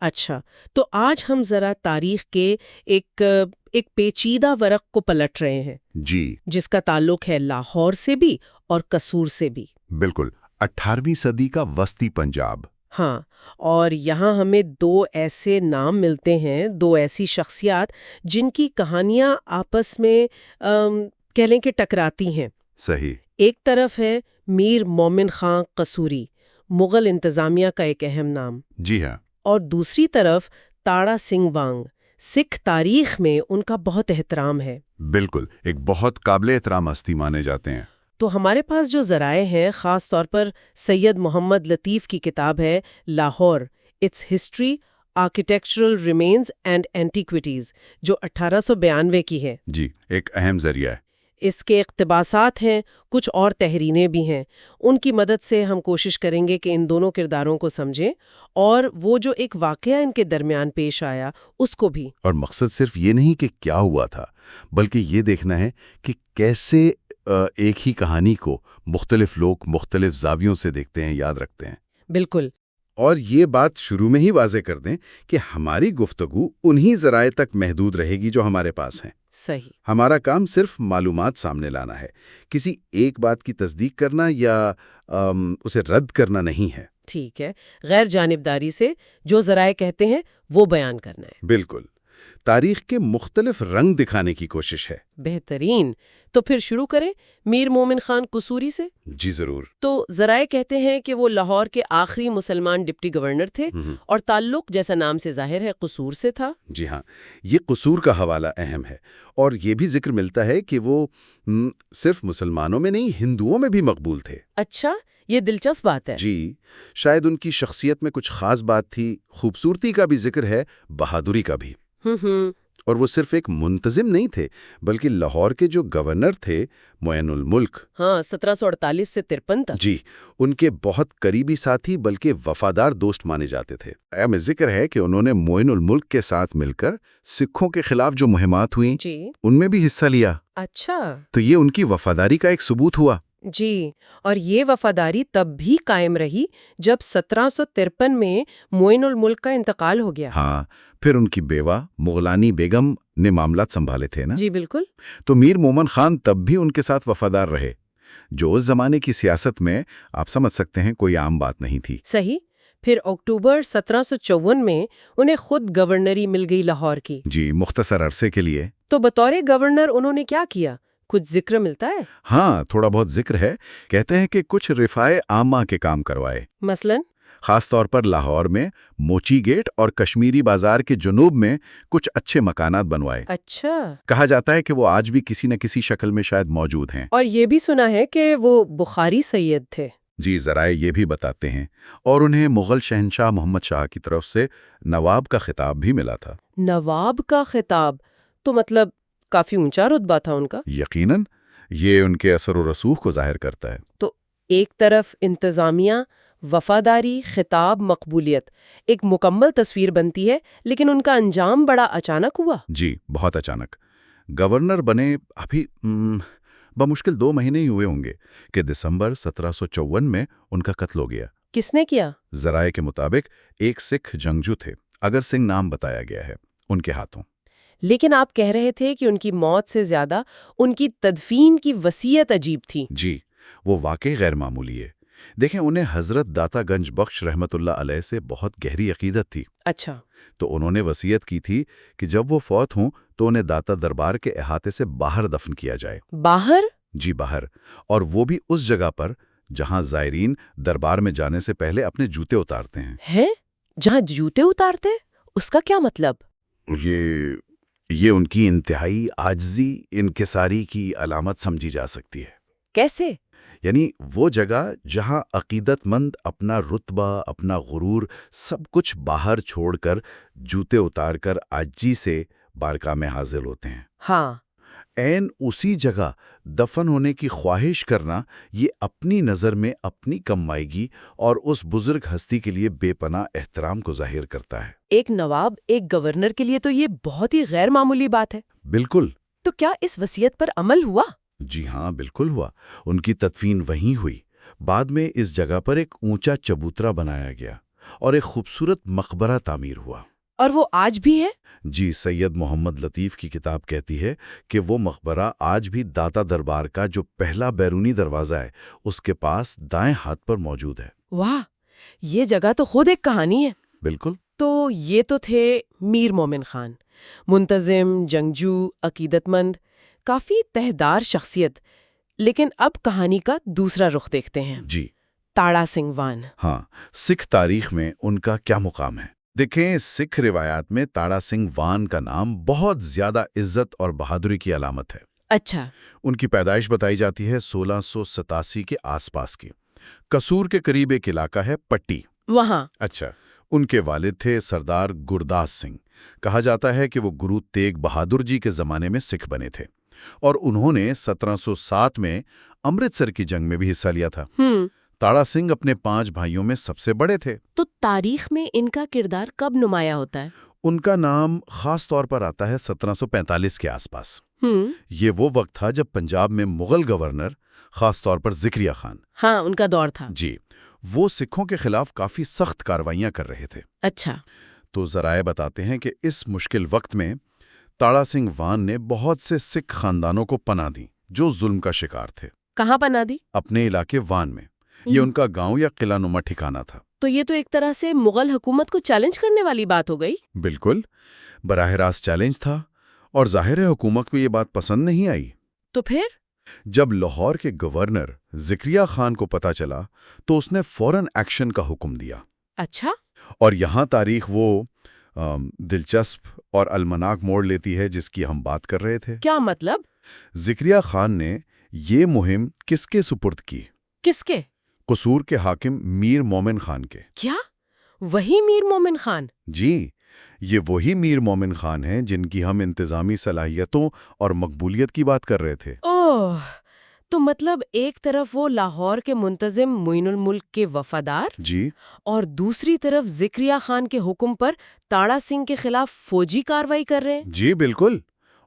اچھا، تو آج ہم ذرا تاریخ کے ایک پیچیدہ ورق کو پلٹ رہے ہیں جی جس کا تعلق ہے لاہور سے بھی اور قصور سے بھی۔ بالکل، 18ویں صدی کا وسطی پنجاب۔ ہاں، اور یہاں ہمیں دو ایسے نام ملتے ہیں، دو ایسی شخصیات جن کی کہانیاں آپس میں کہہ لیں کہ ٹکراتی ہیں۔ صحیح۔ ایک طرف ہے میر مومن خان قصوری، مغل انتظامیہ کا ایک اہم نام، جی ہاں۔ اور دوسری طرف تاڑا سنگھ وانگ، سکھ تاریخ میں ان کا بہت احترام ہے۔ بالکل، ایک بہت قابل احترام ہستی مانے جاتے ہیں۔ تو ہمارے پاس جو ذرائع ہیں، خاص طور پر سید محمد لطیف کی کتاب ہے Lahore, its history, architectural remains and antiquities, جو 1892 کی ہے۔ جی، ایک اہم ذریعہ ہے۔ اس کے اقتباسات ہیں، کچھ اور تحریریں بھی ہیں۔ ان کی مدد سے ہم کوشش کریں گے کہ ان دونوں کرداروں کو سمجھیں اور وہ جو ایک واقعہ ان کے درمیان پیش آیا اس کو بھی۔ اور مقصد صرف یہ نہیں کہ کیا ہوا تھا، بلکہ یہ دیکھنا ہے کہ کیسے ایک ہی کہانی کو مختلف لوگ مختلف زاویوں سے دیکھتے ہیں، یاد رکھتے ہیں۔ بالکل۔ اور یہ بات شروع میں ہی واضح کر دیں کہ ہماری گفتگو انہی ذرائع تک محدود رہے گی جو ہمارے پاس ہیں۔ صحیح۔ ہمارا کام صرف معلومات سامنے لانا ہے، کسی ایک بات کی تصدیق کرنا یا اسے رد کرنا نہیں ہے۔ ٹھیک ہے، غیر جانبداری سے جو ذرائع کہتے ہیں وہ بیان کرنا ہے۔ بالکل، تاریخ کے مختلف رنگ دکھانے کی کوشش ہے۔ بہترین، تو پھر شروع کریں میر مومن خان قصوری سے۔ جی ضرور۔ تو ذرائع کہتے ہیں کہ وہ لاہور کے آخری مسلمان ڈپٹی گورنر تھے اور تعلق جیسا نام سے ظاہر ہے قصور سے تھا۔ جی ہاں، یہ قصور کا حوالہ اہم ہے، اور یہ بھی ذکر ملتا ہے کہ وہ صرف مسلمانوں میں نہیں، ہندوؤں میں بھی مقبول تھے۔ اچھا، یہ دلچسپ بات ہے۔ جی، شاید ان کی شخصیت میں کچھ خاص بات تھی، خوبصورتی کا بھی ذکر ہے، بہادری کا بھی۔ اور وہ صرف ایک منتظم نہیں تھے، بلکہ لاہور کے جو گورنر تھے معین الملک، ہاں، 1748 سے 53 تک۔ جی، ان کے بہت قریبی ساتھی بلکہ وفادار دوست مانے جاتے تھے۔ میں ذکر ہے کہ انہوں نے معین الملک کے ساتھ مل کر سکھوں کے خلاف جو مہمات ہوئیں جی، ان میں بھی حصہ لیا۔ اچھا، تو یہ ان کی وفاداری کا ایک ثبوت ہوا۔ جی، اور یہ وفاداری تب بھی قائم رہی جب 1753 میں معین الملک کا انتقال ہو گیا۔ ہاں، پھر ان کی بیوہ مغلانی بیگم نے معاملات سنبھالے تھے نا۔ جی بالکل۔ تو میر مومن خان تب بھی ان کے ساتھ وفادار رہے، جو اس زمانے کی سیاست میں آپ سمجھ سکتے ہیں کوئی عام بات نہیں تھی۔ صحیح۔ پھر اکتوبر 1754 میں انہیں خود گورنری مل گئی لاہور کی۔ جی، مختصر عرصے کے لیے۔ تو بطور گورنر انہوں نے کیا کیا؟ کچھ ذکر ملتا ہے؟ ہاں، تھوڑا بہت ذکر ہے۔ کہتے ہیں کہ کچھ رفائع عامہ کے کام کروائے، مثلاً؟ خاص طور پر لاہور میں موچی گیٹ اور کشمیری بازار کے جنوب میں کچھ اچھے مکانات بنوائے۔ اچھا۔ کہا جاتا ہے کہ وہ آج بھی کسی نہ کسی شکل میں شاید موجود ہیں۔ اور یہ بھی سنا ہے کہ وہ بخاری سید تھے۔ جی، ذرائع یہ بھی بتاتے ہیں، اور انہیں مغل شہنشاہ محمد شاہ کی طرف سے نواب کا خطاب بھی ملا تھا۔ نواب کا خطاب؟ تو مطلب کافی اونچا رتبہ تھا ان کا۔ یقیناً، یہ ان کے اثر و رسوخ کو ظاہر کرتا ہے۔ تو ایک طرف انتظامیہ، وفاداری، خطاب، مقبولیت، ایک مکمل تصویر بنتی ہے، لیکن ان کا انجام بڑا اچانک ہوا۔ جی، بہت اچانک۔ گورنر بنے ابھی بمشکل 2 مہینے ہی ہوئے ہوں گے کہ دسمبر 1754 میں ان کا قتل ہو گیا۔ کس نے کیا؟ ذرائع کے مطابق ایک سکھ جنگجو تھے، اگر سنگھ نام بتایا گیا ہے، ان کے ہاتھوں۔ لیکن آپ کہہ رہے تھے کہ ان کی موت سے زیادہ ان کی تدفین کی وصیت عجیب تھی۔ جی، وہ واقعی غیر معمولی ہے۔ دیکھیں، انہیں حضرت داتا گنج بخش رحمت اللہ علیہ سے بہت گہری عقیدت تھی۔ اچھا۔ تو انہوں نے وصیت کی تھی کہ جب وہ فوت ہوں تو انہیں داتا دربار کے احاطے سے باہر دفن کیا جائے۔ باہر؟ جی، باہر، اور وہ بھی اس جگہ پر جہاں زائرین دربار میں جانے سے پہلے اپنے جوتے اتارتے ہیں۔ جہاں جوتے اتارتے؟ اس کا کیا مطلب؟ یہ ان کی انتہائی عاجزی، انکساری کی علامت سمجھی جا سکتی ہے۔ کیسے؟ یعنی وہ جگہ جہاں عقیدت مند اپنا رتبہ، اپنا غرور، سب کچھ باہر چھوڑ کر جوتے اتار کر عاجزی سے بارگاہ میں حاضر ہوتے ہیں۔ ہاں۔ عین اسی جگہ دفن ہونے کی خواہش کرنا، یہ اپنی نظر میں اپنی کمائیگی اور اس بزرگ ہستی کے لیے بے پناہ احترام کو ظاہر کرتا ہے۔ ایک نواب ایک گورنر کے لیے تو یہ بہت ہی غیر معمولی بات ہے۔ بالکل۔ تو کیا اس وصیت پر عمل ہوا؟ جی ہاں، بالکل ہوا۔ ان کی تدفین وہیں ہوئی۔ بعد میں اس جگہ پر ایک اونچا چبوترا بنایا گیا اور ایک خوبصورت مقبرہ تعمیر ہوا۔ اور وہ آج بھی ہے؟ جی، سید محمد لطیف کی کتاب کہتی ہے کہ وہ مقبرہ آج بھی داتا دربار کا جو پہلا بیرونی دروازہ ہے اس کے پاس دائیں ہاتھ پر موجود ہے۔ واہ، یہ جگہ تو خود ایک کہانی ہے۔ بالکل۔ تو یہ تو تھے میر مومن خان، منتظم، جنگجو، عقیدت مند، کافی تہدار شخصیت۔ لیکن اب کہانی کا دوسرا رخ دیکھتے ہیں۔ جی، تاڑا سنگھ وان۔ ہاں، سکھ تاریخ میں ان کا کیا مقام ہے؟ دیکھیں، سکھ روایات میں تاڑا سنگھ وان کا نام بہت زیادہ عزت اور بہادری کی علامت ہے۔ اچھا۔ ان کی پیدائش بتائی جاتی ہے 1687 کے آس پاس کی۔ قصور کے قریب ایک علاقہ ہے پٹی، وہاں۔ اچھا، ان کے والد تھے سردار گرداس سنگھ۔ کہا جاتا ہے کہ وہ گرو تیگ بہادر جی کے زمانے میں سکھ بنے تھے، اور انہوں نے 1707 میں امرتسر کی جنگ میں بھی حصہ لیا تھا۔ تاڑا سنگھ اپنے 5 بھائیوں میں سب سے بڑے تھے۔ تو تاریخ میں ان کا کردار کب نمایاں ہوتا ہے؟ ان کا نام خاص طور پر آتا ہے 1745 کے آس پاس۔ یہ وہ وقت تھا جب پنجاب میں مغل گورنر، خاص طور پر ذکریہ خان، ہاں، ان کا دور تھا۔ جی، وہ سکھوں کے خلاف کافی سخت کارروائیاں کر رہے تھے۔ اچھا۔ تو ذرائع بتاتے ہیں کہ اس مشکل وقت میں تاڑا سنگھ وان نے بہت سے سکھ خاندانوں کو پناہ دی جو ظلم کا شکار تھے۔ کہاں پناہ دی؟ اپنے علاقے وان میں۔ یہ ان کا گاؤں یا قلعہ نما ٹھکانہ تھا۔ تو یہ تو ایک طرح سے مغل حکومت کو چیلنج کرنے والی بات ہو گئی۔ بالکل، براہ راست چیلنج تھا، اور ظاہر ہے حکومت کو یہ بات پسند نہیں آئی۔ تو پھر؟ جب لاہور کے گورنر ذکریہ خان کو پتہ چلا تو اس نے فوراً ایکشن کا حکم دیا۔ اچھا۔ اور یہاں تاریخ وہ دلچسپ اور المناک موڑ لیتی ہے جس کی ہم بات کر رہے تھے۔ کیا مطلب؟ ذکریہ خان نے یہ مہم کس کے سپرد کی؟ کس کے؟ قصور کے حاکم میر مومن خان کے۔ کیا وہی میر مومن خان؟ جی، یہ وہی میر مومن خان ہیں جن کی ہم انتظامی صلاحیتوں اور مقبولیت کی بات کر رہے تھے۔ اوہ، تو مطلب ایک طرف وہ لاہور کے منتظم معین الملک کے وفادار، جی، اور دوسری طرف ذکریہ خان کے حکم پر تاڑا سنگھ کے خلاف فوجی کارروائی کر رہے ہیں۔ جی بالکل،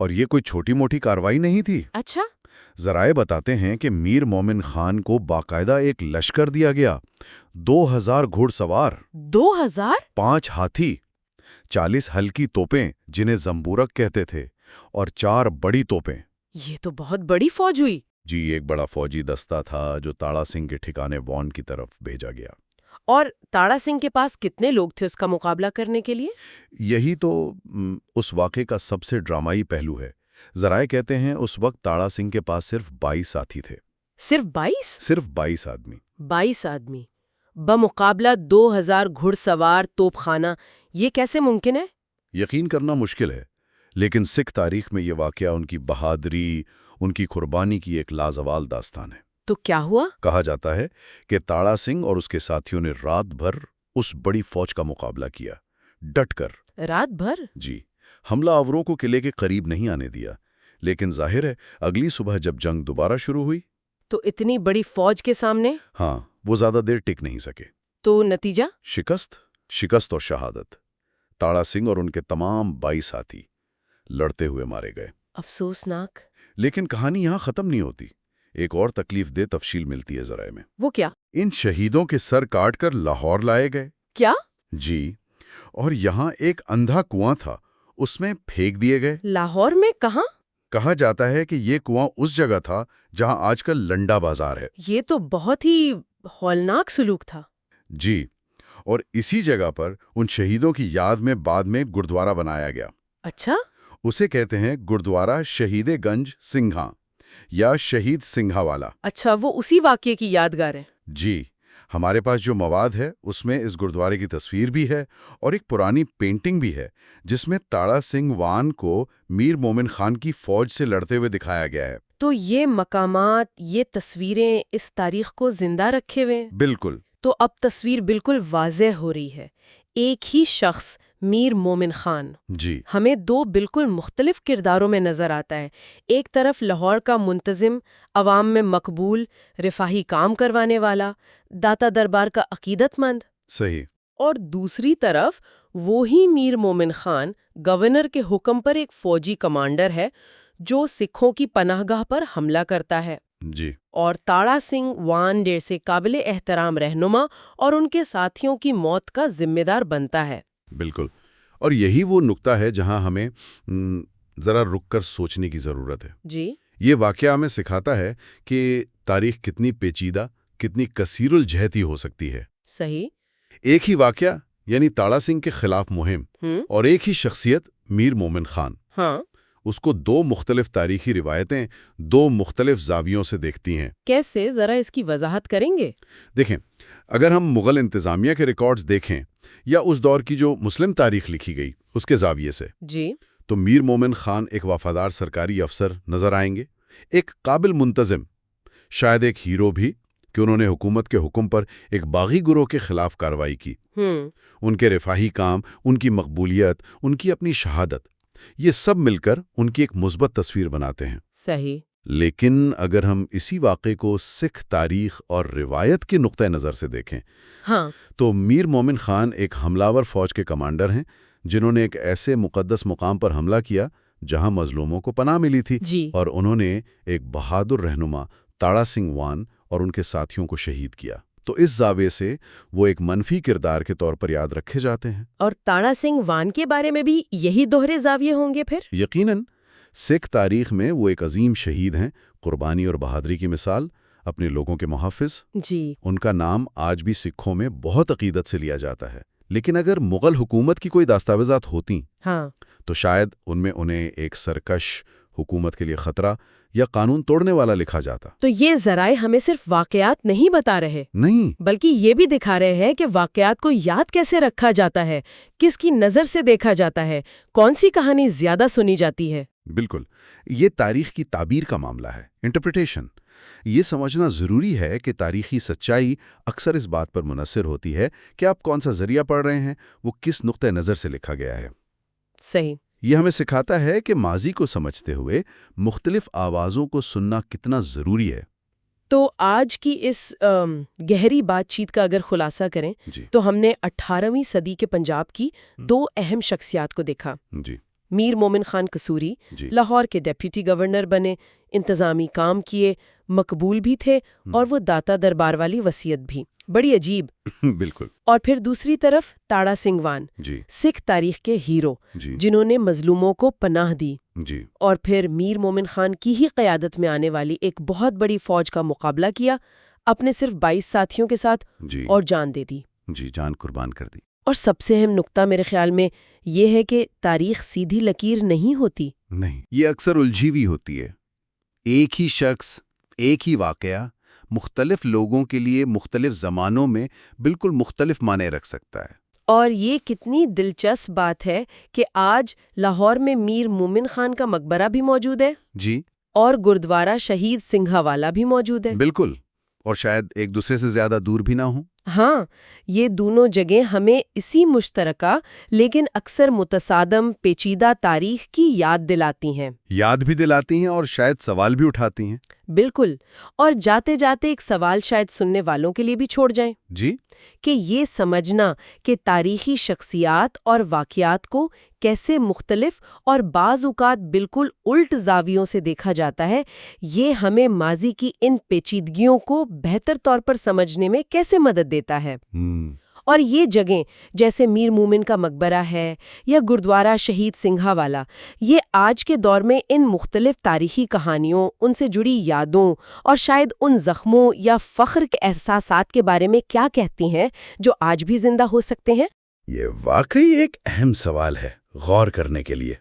اور یہ کوئی چھوٹی موٹی کارروائی نہیں تھی۔ اچھا۔ ذرائع بتاتے ہیں کہ میر مومن خان کو باقاعدہ ایک لشکر دیا گیا، 2000 گھوڑ سوار، 2000؟ 5 ہاتھی، 40 ہلکی توپیں جنہیں زمبورک کہتے تھے، اور 4 بڑی توپیں۔ یہ تو بہت بڑی فوج ہوئی۔ جی، ایک بڑا فوجی دستہ تھا جو تاڑا سنگھ کے ٹھکانے وان کی طرف بھیجا گیا۔ اور تاڑا سنگھ کے پاس کتنے لوگ تھے اس کا مقابلہ کرنے کے لیے؟ یہی تو اس واقعے کا سب سے ڈرامائی پہلو ہے۔ ذرائع کہتے ہیں اس وقت تاڑا سنگھ کے پاس صرف 22 ساتھی تھے۔ صرف 22؟ صرف 22 آدمی۔ 22 آدمی بمقابلہ 2000 گھڑ سوار توپ خانہ، یہ کیسے ممکن ہے؟ یقین کرنا مشکل ہے، لیکن سکھ تاریخ میں یہ واقعہ ان کی بہادری، ان کی قربانی کی ایک لازوال داستان ہے۔ تو کیا ہوا؟ کہا جاتا ہے کہ تاڑا سنگھ اور اس کے ساتھیوں نے رات بھر اس بڑی فوج کا مقابلہ کیا، ڈٹ کر۔ رات بھر؟ جی، حملہ آوروں کو قلعے کے قریب نہیں آنے دیا، لیکن ظاہر ہے اگلی صبح جب جنگ دوبارہ شروع ہوئی تو اتنی بڑی فوج کے سامنے؟ ہاں، وہ زیادہ دیر ٹک نہیں سکے۔ تو نتیجہ؟ شکست اور شہادت۔ تاڑا سنگھ اور ان کے تمام 22 ساتھی لڑتے ہوئے مارے گئے۔ افسوسناک۔ لیکن کہانی یہاں ختم نہیں ہوتی، ایک اور تکلیف دہ تفصیل ملتی ہے ذرائع میں۔ وہ کیا؟ ان شہیدوں کے سر کاٹ کر لاہور لائے گئے۔ کیا؟ جی، اور یہاں ایک اندھا کنواں تھا، اس میں پھینک دیے گئے۔ لاہور میں کہاں؟ کہا جاتا ہے کہ یہ کنواں اس جگہ تھا جہاں آج کل لنڈا بازار ہے۔ یہ تو بہت ہی ہولناک سلوک تھا۔ جی، اور اسی جگہ پر ان شہیدوں کی یاد میں بعد میں گردوارہ بنایا گیا۔ اچھا؟ اسے کہتے ہیں گردوارہ شہید گنج سنگھا یا شہید سنگھا والا۔ اچھا، وہ اسی واقعے کی یادگار ہے۔ جی، ہمارے پاس جو مواد ہے اس میں اس گردوارے کی تصویر بھی ہے اور ایک پرانی پینٹنگ بھی ہے جس میں تاڑا سنگھ وان کو میر مومن خان کی فوج سے لڑتے ہوئے دکھایا گیا ہے۔ تو یہ مقامات، یہ تصویریں اس تاریخ کو زندہ رکھے ہوئے۔ بالکل۔ تو اب تصویر بالکل واضح ہو رہی ہے، ایک ہی شخص میر مومن خان جی، ہمیں 2 بالکل مختلف کرداروں میں نظر آتا ہے۔ ایک طرف لاہور کا منتظم، عوام میں مقبول، رفاہی کام کروانے والا، داتا دربار کا عقیدت مند، صحیح۔ اور دوسری طرف وہی میر مومن خان گورنر کے حکم پر ایک فوجی کمانڈر ہے جو سکھوں کی پناہ گاہ پر حملہ کرتا ہے۔ جی اور تاڑا سنگھ وان جیسے قابل احترام رہنما اور ان کے ساتھیوں کی موت کا ذمہ دار بنتا ہے۔ بالکل، اور یہی وہ نقطہ ہے جہاں ہمیں ذرا رک کر سوچنے کی ضرورت ہے۔ جی، یہ واقعہ ہمیں سکھاتا ہے کہ تاریخ کتنی پیچیدہ، کتنی کثیر الجہتی ہو سکتی ہے۔ صحیح۔ ایک ہی واقعہ یعنی تاڑا سنگھ کے خلاف مہم اور ایک ہی شخصیت میر مومن خان، ہاں، اس کو دو مختلف تاریخی روایتیں دو مختلف زاویوں سے دیکھتی ہیں۔ کیسے؟ ذرا اس کی وضاحت کریں گے؟ دیکھیں، اگر ہم مغل انتظامیہ کے ریکارڈز دیکھیں یا اس دور کی جو مسلم تاریخ لکھی گئی اس کے زاویے سے، جی، تو میر مومن خان ایک وفادار سرکاری افسر نظر آئیں گے، ایک قابل منتظم، شاید ایک ہیرو بھی کہ انہوں نے حکومت کے حکم پر ایک باغی گروہ کے خلاف کارروائی کی۔ ان کے رفاہی کام، ان کی مقبولیت، ان کی اپنی شہادت، یہ سب مل کر ان کی ایک مثبت تصویر بناتے ہیں۔ صحیح۔ لیکن اگر ہم اسی واقعے کو سکھ تاریخ اور روایت کے نقطہ نظر سے دیکھیں ہاں، تو میر مومن خان ایک حملہ فوج کے کمانڈر ہیں جنہوں نے ایک ایسے مقدس مقام پر حملہ کیا جہاں مظلوموں کو پناہ ملی تھی، جی، اور انہوں نے ایک بہادر رہنما تاڑا سنگھ وان اور ان کے ساتھیوں کو شہید کیا۔ تو اس زاویے سے وہ ایک منفی کردار کے طور پر یاد رکھے جاتے ہیں۔ اور تاڑا سنگھ وان کے بارے میں بھی یہی دوہرے زاویے ہوں گے پھر؟ یقیناً سکھ تاریخ میں وہ ایک عظیم شہید ہیں، قربانی اور بہادری کی مثال، اپنے لوگوں کے محافظ۔ جی، ان کا نام آج بھی سکھوں میں بہت عقیدت سے لیا جاتا ہے۔ لیکن اگر مغل حکومت کی کوئی دستاویزات ہوتی ہاں، تو شاید ان میں انہیں ایک سرکش، حکومت کے لیے خطرہ یا قانون توڑنے والا لکھا جاتا۔ تو یہ ذرائع ہمیں صرف واقعات نہیں بتا رہے، نہیں، بلکہ یہ بھی دکھا رہے ہیں کہ واقعات کو یاد کیسے رکھا جاتا ہے، کس کی نظر سے دیکھا جاتا ہے، کون سی کہانی زیادہ سنی جاتی ہے۔ بالکل، یہ تاریخ کی تعبیر کا معاملہ ہے، انٹرپریٹیشن۔ یہ سمجھنا ضروری ہے کہ تاریخی سچائی اکثر اس بات پر منحصر ہوتی ہے کہ آپ کون سا ذریعہ پڑھ رہے ہیں، وہ کس نقطہ نظر سے لکھا گیا ہے۔ صحیح۔ یہ ہمیں سکھاتا ہے کہ ماضی کو سمجھتے ہوئے مختلف آوازوں کو سننا کتنا ضروری ہے۔ تو آج کی اس گہری بات چیت کا اگر خلاصہ کریں جی تو ہم نے 18ویں صدی کے پنجاب کی دو اہم شخصیات کو دیکھا۔ جی میر مومن خان قصوری جی لاہور کے ڈیپٹی گورنر بنے، انتظامی کام کیے، مقبول بھی تھے، اور وہ داتا دربار والی وصیت بھی، بڑی عجیب۔ بالکل۔ اور پھر دوسری طرف تاڑا سنگھ وان، جی سکھ تاریخ کے ہیرو جی جنہوں نے مظلوموں کو پناہ دی، جی اور پھر میر مومن خان کی ہی قیادت میں آنے والی ایک بہت بڑی فوج کا مقابلہ کیا، اپنے صرف 22 ساتھیوں کے ساتھ، جی اور جان دے دی۔ جی جان قربان کر دی۔ اور سب سے اہم نقطہ میرے خیال میں یہ ہے کہ تاریخ سیدھی لکیر نہیں ہوتی۔ نہیں، یہ اکثر الجھی ہوئی ہوتی ہے۔ ایک ہی شخص، ایک ہی واقعہ مختلف لوگوں کے لیے مختلف زمانوں میں بالکل مختلف معنی رکھ سکتا ہے۔ اور یہ کتنی دلچسپ بات ہے کہ آج لاہور میں میر مومن خان کا مقبرہ بھی موجود ہے، جی اور گردوارہ شہید سنگھا والا بھی موجود ہے۔ بالکل، اور شاید ایک دوسرے سے زیادہ دور بھی نہ ہوں۔ ہاں، یہ دونوں جگہیں ہمیں اسی مشترکہ لیکن اکثر متصادم پیچیدہ تاریخ کی یاد دلاتی ہیں۔ یاد بھی دلاتی ہیں اور شاید سوال بھی اٹھاتی ہیں۔ بالکل، اور جاتے جاتے ایک سوال شاید سننے والوں کے لیے بھی چھوڑ جائیں جی کہ یہ سمجھنا کہ تاریخی شخصیات اور واقعات کو کیسے مختلف اور بعض اوقات بالکل الٹ زاویوں سے دیکھا جاتا ہے، یہ ہمیں ماضی کی ان پیچیدگیوں کو بہتر طور پر سمجھنے میں کیسے مدد دیتا ہے۔ اور یہ جگہیں جیسے میر مومن کا مقبرہ ہے یا گردوارہ شہید سنگھا والا، یہ آج کے دور میں ان مختلف تاریخی کہانیوں، ان سے جڑی یادوں اور شاید ان زخموں یا فخر کے احساسات کے بارے میں کیا کہتی ہیں جو آج بھی زندہ ہو سکتے ہیں؟ یہ واقعی ایک اہم سوال ہے غور کرنے کے لیے۔